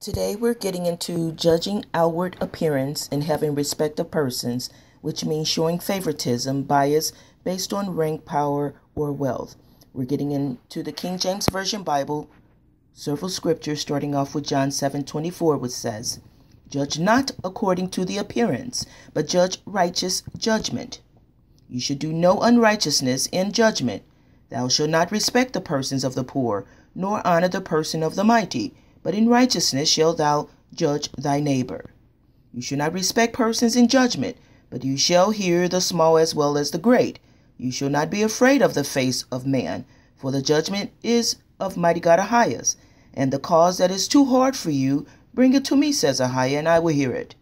Today we're getting into judging outward appearance and having respect of persons, which means showing favoritism, bias based on rank, power, or wealth. We're getting into the King James Version Bible, several scriptures starting off with John 7:24, which says, "Judge not according to the appearance, but judge righteous judgment. You should do no unrighteousness in judgment. Thou shalt not respect the persons of the poor, nor honor the person of the mighty, but in righteousness shalt thou judge thy neighbor. You shall not respect persons in judgment, but you shall hear the small as well as the great. You shall not be afraid of the face of man, for the judgment is of mighty God Ahias, and the cause that is too hard for you, bring it to me, says Ahiah, and I will hear it.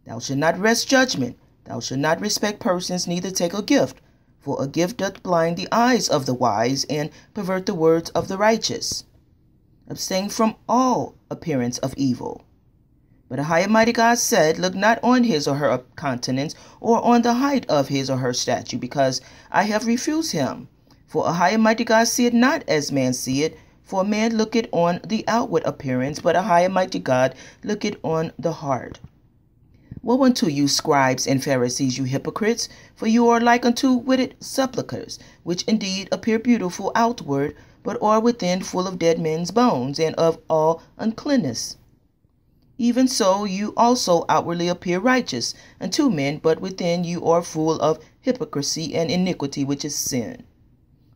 Thou shalt not wrest judgment. Thou shalt not respect persons, neither take a gift, for a gift doth blind the eyes of the wise, and pervert the words of the righteous. Abstain from all appearance of evil." But Ahiah mighty God said, "Look not on his or her countenance, or on the height of his or her statue, because I have refused him. For Ahiah mighty God seeth not as man seeth, for man looketh on the outward appearance, but Ahiah mighty God looketh on the heart. Woe unto you, scribes and Pharisees, you hypocrites, for you are like unto wicked sepulchres, which indeed appear beautiful outward, but are within full of dead men's bones, and of all uncleanness. Even so you also outwardly appear righteous unto men, but within you are full of hypocrisy and iniquity, which is sin.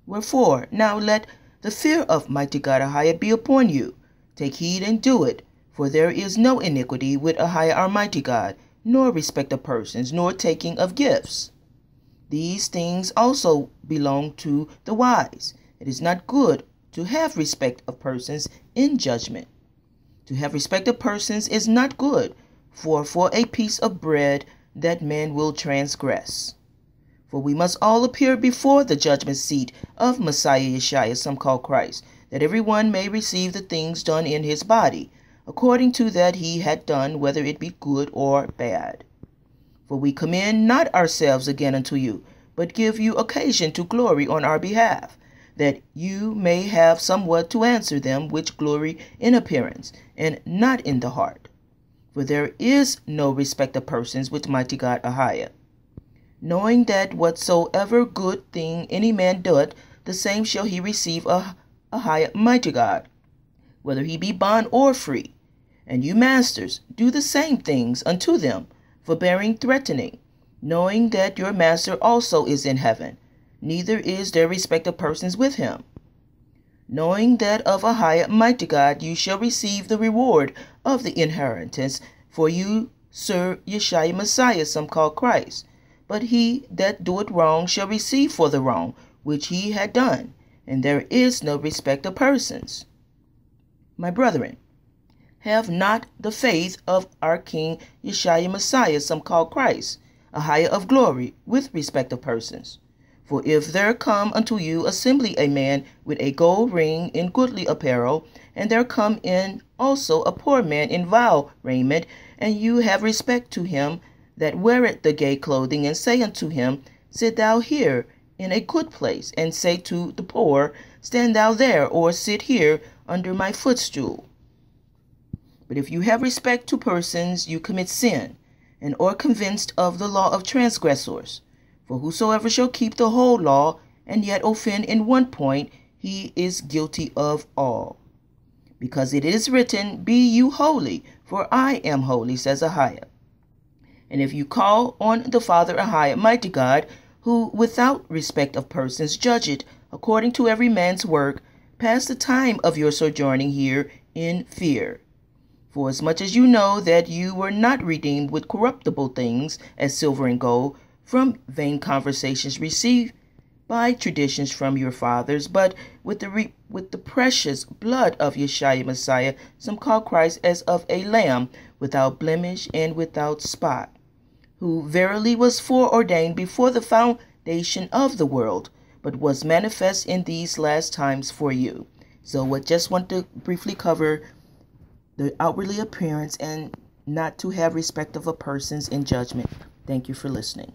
Wherefore, now let the fear of mighty God Ahiah be upon you. Take heed and do it, for there is no iniquity with Ahiah our mighty God, nor respect of persons, nor taking of gifts. These things also belong to the wise. It is not good to have respect of persons in judgment. To have respect of persons is not good, for a piece of bread that man will transgress. For we must all appear before the judgment seat of Messiah Yeshua, some call Christ, that every one may receive the things done in his body, according to that he had done, whether it be good or bad. For we commend not ourselves again unto you, but give you occasion to glory on our behalf, that you may have somewhat to answer them which glory in appearance, and not in the heart. For there is no respect of persons with mighty God Ahiah. Knowing that whatsoever good thing any man doeth, the same shall he receive of Ahiah mighty God, whether he be bond or free. And you masters, do the same things unto them, forbearing threatening, knowing that your master also is in heaven, neither is there respect of persons with him. Knowing that of Ahiah mighty God you shall receive the reward of the inheritance, for you serve Yeshua Messiah, some call Christ. But he that doeth wrong shall receive for the wrong which he had done, and there is no respect of persons. My brethren, have not the faith of our King Yeshua Messiah, some call Christ, Ahiah of glory, with respect of persons. For if there come unto you assembly a man with a gold ring in goodly apparel, and there come in also a poor man in vile raiment, and you have respect to him that weareth the gay clothing, and say unto him, Sit thou here in a good place, and say to the poor, Stand thou there, or sit here under my footstool. But if you have respect to persons, you commit sin, and are convinced of the law of transgressors. For whosoever shall keep the whole law, and yet offend in one point, he is guilty of all. Because it is written, Be you holy, for I am holy, says Ahiah. And if you call on the Father Ahiah mighty God, who without respect of persons judgeth according to every man's work, pass the time of your sojourning here in fear. For as much as you know that you were not redeemed with corruptible things, as silver and gold, from vain conversations received by traditions from your fathers, but with the precious blood of Yeshua Messiah, some call Christ, as of a lamb, without blemish and without spot, who verily was foreordained before the foundation of the world, but was manifest in these last times for you. So I just want to briefly cover the outwardly appearance and not to have respect of a persons in judgment. Thank you for listening.